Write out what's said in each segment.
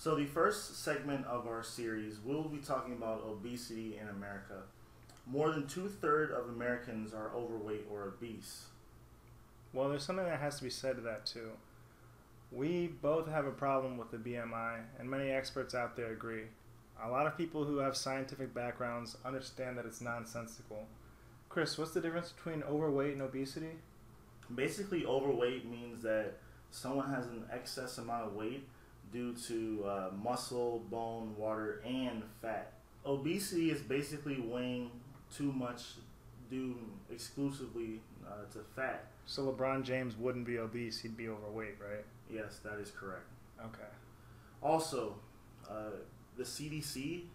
So the first segment of our series, we'll be talking about obesity in America. More than two-thirds of Americans are overweight or obese. Well, there's something that has to be said to that too. We both have a problem with the BMI, and many experts out there agree. A lot of people who have scientific backgrounds understand that it's nonsensical. Chris, what's the difference between overweight and obesity? Basically, overweight means that someone has an excess amount of weight due to muscle, bone, water, and fat. Obesity is basically weighing too much due exclusively to fat. So LeBron James wouldn't be obese, he'd be overweight, right? Yes, that is correct. Okay. Also, the CDC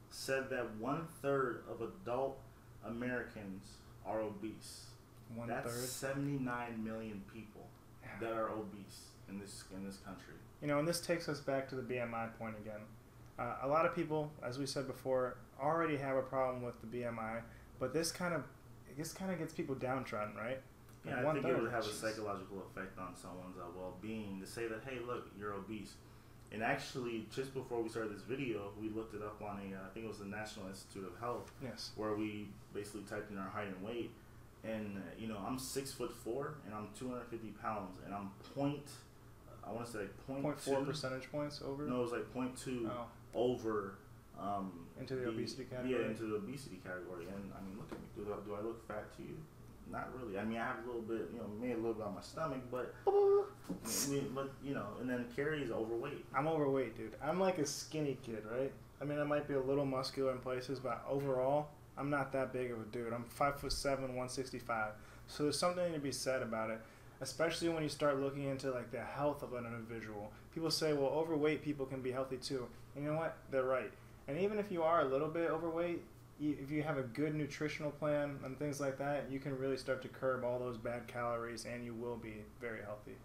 said that 1/3 of adult Americans are obese. That's 79 million people that are obese in this country. You know, and this takes us back to the BMI point again. A lot of people, as we said before, already have a problem with the BMI, but this kind of gets people downtrodden, right? Yeah, I think it would have a psychological effect on someone's well-being to say that, hey, look, you're obese. And actually, just before we started this video, we looked it up on I think it was the National Institute of Health, yes, where we basically typed in our height and weight. And I'm 6'4" and I'm 250 pounds, and I'm I want to say 0.4 percentage points over. No, it was like 0.2 over. Into the obesity category. Yeah, into the obesity category. And I mean, look at me. Do I look fat to you? Not really. I mean, I have a little bit, maybe a little bit on my stomach, but and then Carrie's overweight. I'm overweight, dude. I'm like a skinny kid, right? I mean, I might be a little muscular in places, but overall, I'm not that big of a dude. I'm 5'7", 165. So there's something to be said about it, especially when you start looking into like the health of an individual. People say, well, overweight people can be healthy too. And you know what? They're right. And even if you are a little bit overweight, if you have a good nutritional plan and things like that, you can really start to curb all those bad calories, and you will be very healthy.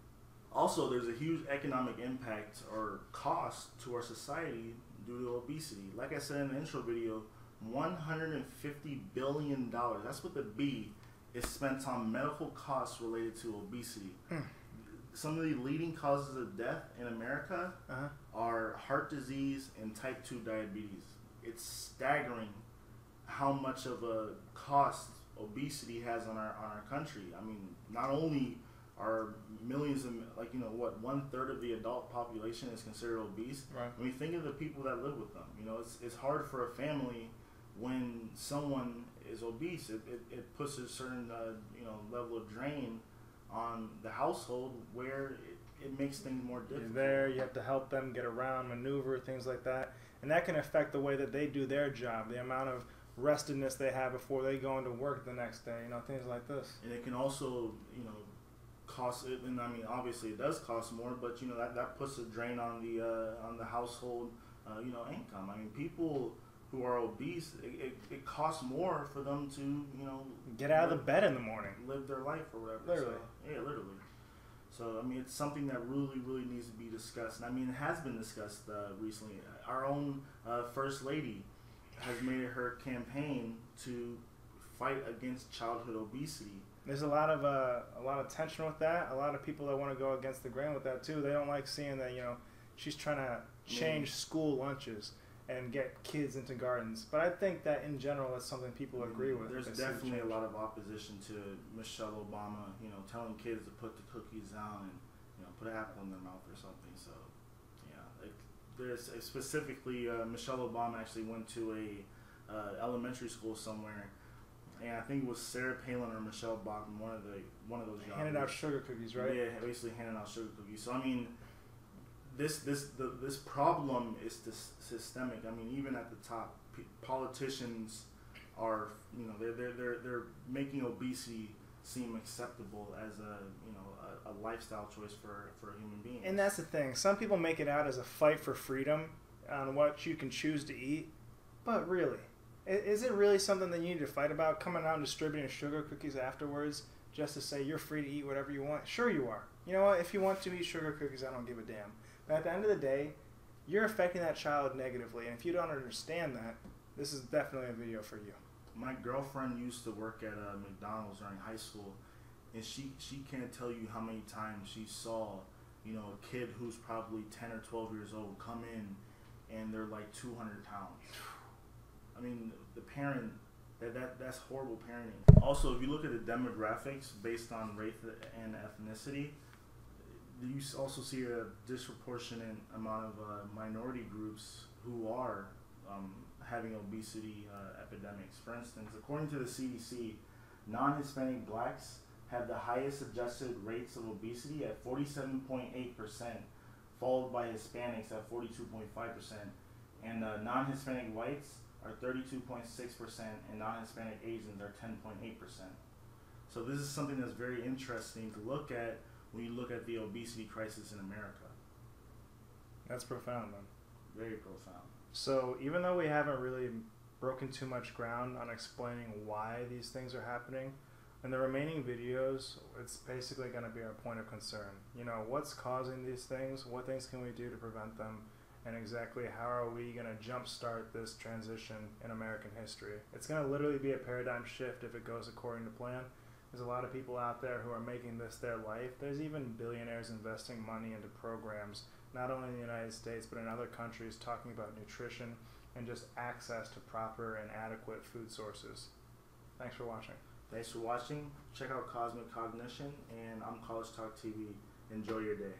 Also, there's a huge economic impact or cost to our society due to obesity. Like I said in the intro video, $150 billion, that's with the B, is spent on medical costs related to obesity. Some of the leading causes of death in America are heart disease and type 2 diabetes. It's staggering how much of a cost obesity has on our country. I mean, not only are millions of, 1/3 of the adult population is considered obese. Right. I mean, think of the people that live with them. It's hard for a family when someone is obese. It puts a certain level of drain on the household where it makes things more difficult. You're there, you have to help them get around, maneuver, things like that. And that can affect the way that they do their job, the amount of restedness they have before they go into work the next day, things like this. And it can also, cost it, and I mean, obviously it does cost more, but that puts a drain on the household, income. I mean, people who are obese, it costs more for them to, get out of the bed in the morning, live their life or whatever. Literally. So, yeah, literally. So, I mean, it's something that really, really needs to be discussed. And I mean, it has been discussed recently. Our own First Lady has made it her campaign to fight against childhood obesity. There's a lot of tension with that. A lot of people that want to go against the grain with that too. They don't like seeing that she's trying to change school lunches and get kids into gardens. But I think that in general, that's something people agree with. There's definitely a lot of opposition to Michelle Obama, telling kids to put the cookies down and put an apple in their mouth or something. So, yeah, there's specifically Michelle Obama actually went to a elementary school somewhere, and I think it was Sarah Palin or Michelle Bachman, one of those jobs. Handed out sugar cookies, right? Yeah, basically handing out sugar cookies. So I mean, this problem is systemic. I mean, even at the top, politicians are they're making obesity seem acceptable as a lifestyle choice for a human being. And that's the thing. Some people make it out as a fight for freedom on what you can choose to eat, but really, is it really something that you need to fight about? Coming out and distributing sugar cookies afterwards just to say you're free to eat whatever you want? Sure you are. You know what? If you want to eat sugar cookies, I don't give a damn. But at the end of the day, you're affecting that child negatively. And if you don't understand that, this is definitely a video for you. My girlfriend used to work at McDonald's during high school, and she can't tell you how many times she saw you know, a kid who's probably 10 or 12 years old come in and they're like 200 pounds. I mean, the parent, that's horrible parenting. Also, if you look at the demographics based on race and ethnicity, you also see a disproportionate amount of minority groups who are having obesity epidemics. For instance, according to the CDC, non-Hispanic blacks have the highest adjusted rates of obesity at 47.8%, followed by Hispanics at 42.5%, and non-Hispanic whites are 32.6%, and non-Hispanic Asians are 10.8%. So this is something that's very interesting to look at when you look at the obesity crisis in America. That's profound, man. Very profound. So even though we haven't really broken too much ground on explaining why these things are happening, in the remaining videos, it's basically going to be our point of concern. You know, what's causing these things? What things can we do to prevent them? And exactly how are we going to jumpstart this transition in American history? It's going to literally be a paradigm shift if it goes according to plan. There's a lot of people out there who are making this their life. There's even billionaires investing money into programs, not only in the United States, but in other countries, talking about nutrition and just access to proper and adequate food sources. Thanks for watching. Thanks for watching. Check out Cosmic Cognition, and I'm College Talk TV. Enjoy your day.